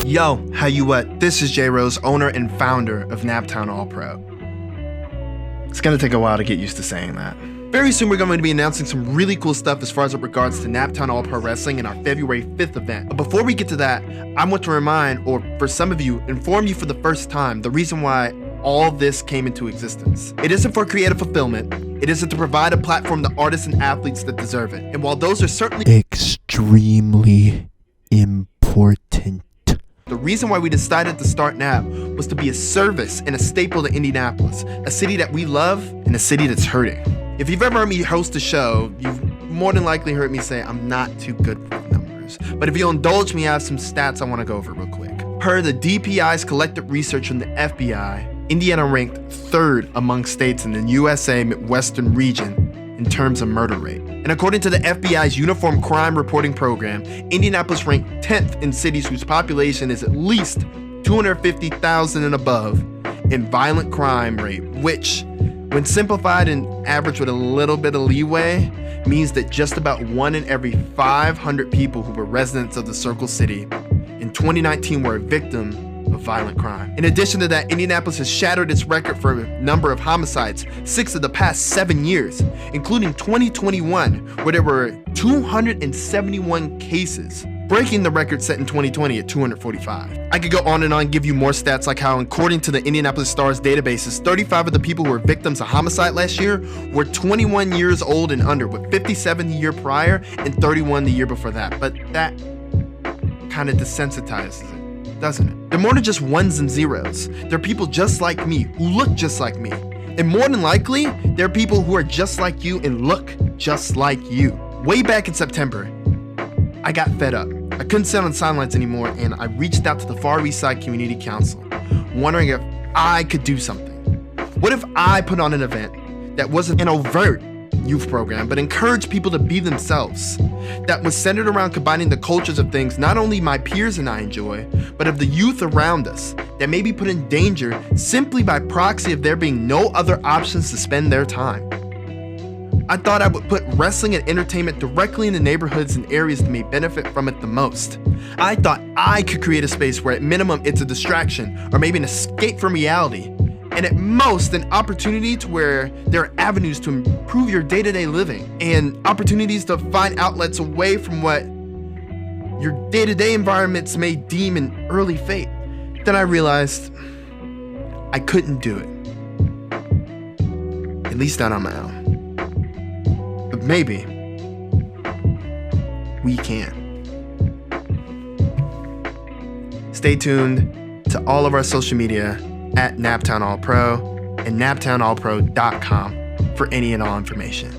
Yo, how you what? This is J Rose, owner and founder of Naptown All Pro. It's gonna take a while to get used to saying that. Very soon we're going to be announcing some really cool stuff as far as it regards to Naptown All Pro Wrestling and our February 5th event. But before we get to that, I want to remind, or for some of you, inform you for the first time, the reason why all this came into existence. It isn't for creative fulfillment. It isn't to provide a platform to artists and athletes that deserve it. And while those are certainly extremely important, the reason why we decided to start NAP was to be a service and a staple to Indianapolis, a city that we love and a city that's hurting. If you've ever heard me host a show, you've more than likely heard me say I'm not too good with numbers. But if you'll indulge me, I have some stats I want to go over real quick. Per the DPI's collective research from the FBI, Indiana ranked 3rd among states in the USA Midwestern region in terms of murder rate. And according to the FBI's Uniform Crime Reporting Program, Indianapolis ranked 10th in cities whose population is at least 250,000 and above in violent crime rate, which, when simplified and averaged with a little bit of leeway, means that just about 1 in every 500 people who were residents of the Circle City in 2019 were a victim of violent crime. In addition to that, Indianapolis has shattered its record for a number of homicides, 6 of the past 7 years, including 2021, where there were 271 cases, breaking the record set in 2020 at 245. I could go on and give you more stats, like how according to the Indianapolis Star's databases, 35 of the people who were victims of homicide last year were 21 years old and under, with 57 the year prior and 31 the year before that. But that kind of desensitizes it, doesn't it? They're more than just ones and zeros. They're people just like me, who look just like me. And more than likely, they're people who are just like you and look just like you. Way back in September, I got fed up. I couldn't sit on the sidelines anymore, and I reached out to the Far East Side Community Council, wondering if I could do something. What if I put on an event that wasn't an overt youth program, but encouraged people to be themselves, that was centered around combining the cultures of things not only my peers and I enjoy, but of the youth around us, that may be put in danger simply by proxy of there being no other options to spend their time. I thought I would put wrestling and entertainment directly in the neighborhoods and areas that may benefit from it the most. I thought I could create a space where at minimum it's a distraction, or maybe an escape from reality, and at most an opportunity to where there are avenues to improve your day-to-day living, and opportunities to find outlets away from what your day-to-day environments may deem an early fate. Then I realized I couldn't do it. At least not on my own. But maybe we can. Stay tuned to all of our social media at Naptown All Pro and naptownallpro.com for any and all information.